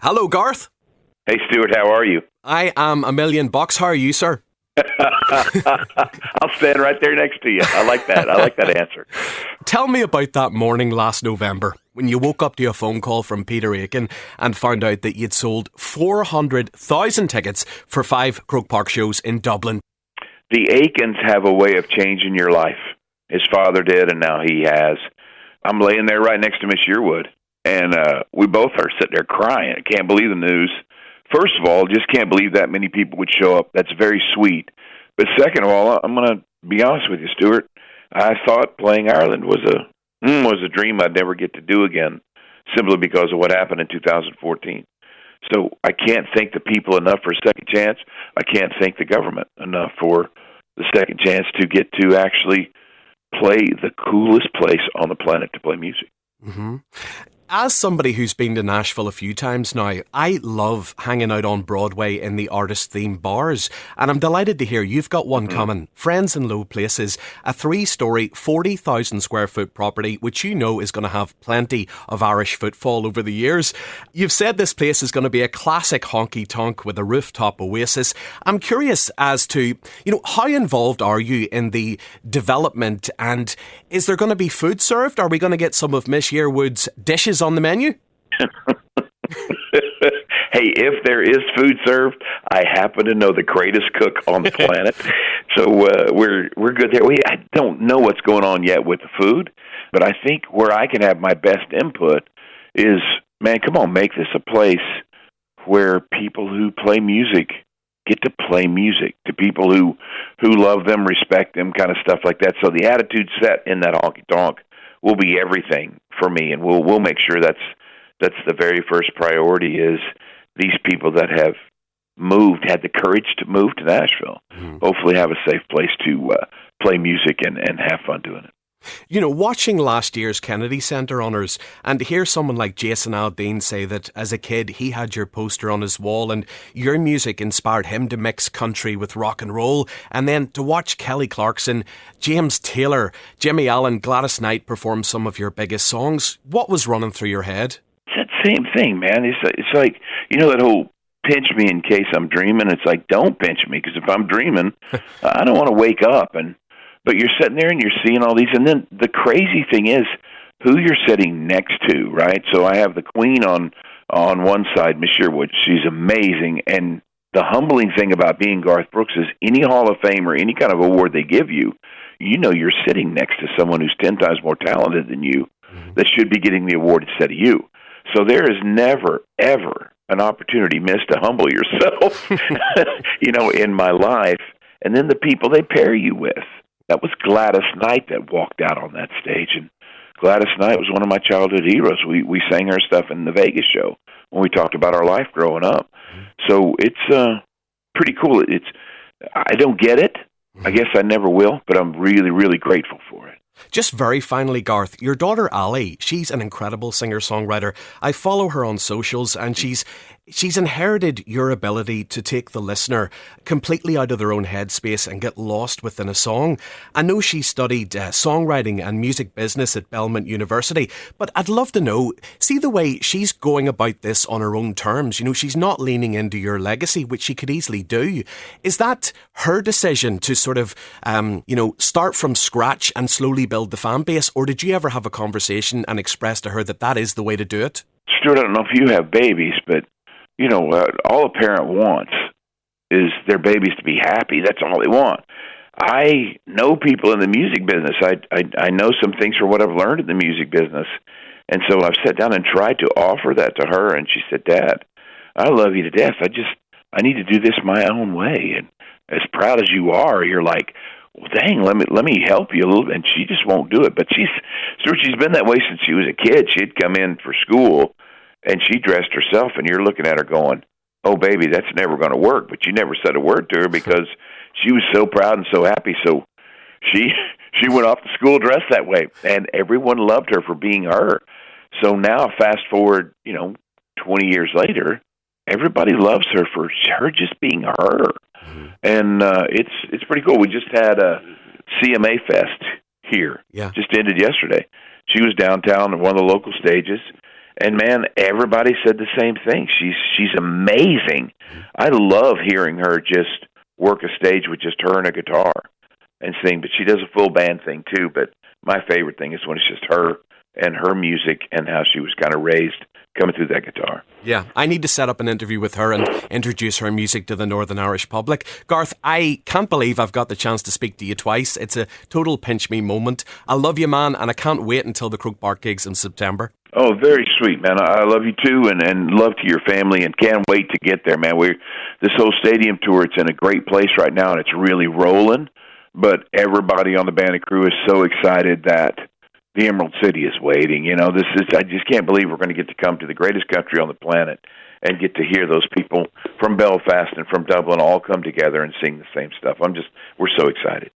Hello, Garth. Hey, Stuart, how are you? I am $1,000,000. How are you, sir? I'll stand right there next to you. I like that. I like that answer. Tell me about that morning last November when you woke up to a phone call from Peter Aiken and found out that you'd sold 400,000 tickets for 5 Croke Park shows in Dublin. The Aikens have a way of changing your life. His father did, and now he has. I'm laying there right next to Miss Yearwood, and we both are sitting there crying. I can't believe the news. First of all, just can't believe that many people would show up. That's very sweet. But second of all, I'm going to be honest with you, Stuart. I thought playing Ireland was a dream I'd never get to do again, simply because of what happened in 2014. So I can't thank the people enough for a second chance. I can't thank the government enough for the second chance to get to actually play the coolest place on the planet to play music. Mm-hmm. As somebody who's been to Nashville a few times now, I love hanging out on Broadway in the artist-themed bars. And I'm delighted to hear you've got one coming. Friends in Low Places, a 3-storey, 40,000 square foot property, which you know is going to have plenty of Irish footfall over the years. You've said this place is going to be a classic honky-tonk with a rooftop oasis. I'm curious as to, how involved are you in the development, and is there going to be food served? Are we going to get some of Miss Yearwood's dishes on the menu? Hey, if there is food served, I happen to know the greatest cook on the planet, so we're good there. I don't know what's going on yet with the food, but I think where I can have my best input is, man, come on, make this a place where people who play music get to play music, to people who love them, respect them, kind of stuff like that. So the attitude set in that honky-tonk will be everything for me, and we'll make sure that's the very first priority is these people that have had the courage to move to Nashville, hopefully have a safe place to play music and have fun doing it. Watching last year's Kennedy Centre honours and to hear someone like Jason Aldean say that as a kid he had your poster on his wall and your music inspired him to mix country with rock and roll, and then to watch Kelly Clarkson, James Taylor, Jimmy Allen, Gladys Knight perform some of your biggest songs, what was running through your head? It's that same thing, man. It's like, that whole pinch me in case I'm dreaming. It's like, don't pinch me, because if I'm dreaming, I don't want to wake up. But you're sitting there and you're seeing all these, and then the crazy thing is who you're sitting next to, right? So I have the Queen on one side, Miss Yearwood. She's amazing, and the humbling thing about being Garth Brooks is any Hall of Fame or any kind of award they give you, you're sitting next to someone who's 10 times more talented than you that should be getting the award instead of you. So there is never, ever an opportunity missed to humble yourself, in my life. And then the people they pair you with. That was Gladys Knight that walked out on that stage. And Gladys Knight was one of my childhood heroes. We sang her stuff in the Vegas show when we talked about our life growing up. So it's pretty cool. I don't get it. I guess I never will, but I'm really, really grateful for it. Just very finally, Garth, your daughter Allie, she's an incredible singer-songwriter. I follow her on socials, and she's inherited your ability to take the listener completely out of their own headspace and get lost within a song. I know she studied songwriting and music business at Belmont University, but I'd love to know, see the way she's going about this on her own terms. She's not leaning into your legacy, which she could easily do. Is that her decision to sort of, start from scratch and slowly build the fan base, or did you ever have a conversation and express to her that is the way to do it? Stuart, I don't know if you have babies, but all a parent wants is their babies to be happy. That's all they want. I know people in the music business. I know some things from what I've learned in the music business. And so I've sat down and tried to offer that to her, and she said, Dad, I love you to death. I need to do this my own way. And as proud as you are, you're like, well, dang, let me help you a little bit. And she just won't do it. But she's been that way since she was a kid. She'd come in for school, and she dressed herself, and you're looking at her going, oh, baby, that's never going to work. But you never said a word to her because she was so proud and so happy. So she went off to school dressed that way, and everyone loved her for being her. So now, fast forward, 20 years later, everybody loves her for her just being her. And it's pretty cool. We just had a CMA Fest here. Yeah. Just ended yesterday. She was downtown at one of the local stages, And man, everybody said the same thing. She's amazing. I love hearing her just work a stage with just her and a guitar and sing. But she does a full band thing too. But my favorite thing is when it's just her and her music and how she was kind of raised coming through that guitar. Yeah, I need to set up an interview with her and introduce her music to the Northern Irish public. Garth, I can't believe I've got the chance to speak to you twice. It's a total pinch me moment. I love you, man, and I can't wait until the Croke Park gigs in September. Oh, very sweet, man. I love you too, and love to your family, and can't wait to get there, man. This whole stadium tour, it's in a great place right now, and it's really rolling. But everybody on the band and crew is so excited that the Emerald City is waiting. I just can't believe we're going to get to come to the greatest country on the planet and get to hear those people from Belfast and from Dublin all come together and sing the same stuff. We're so excited.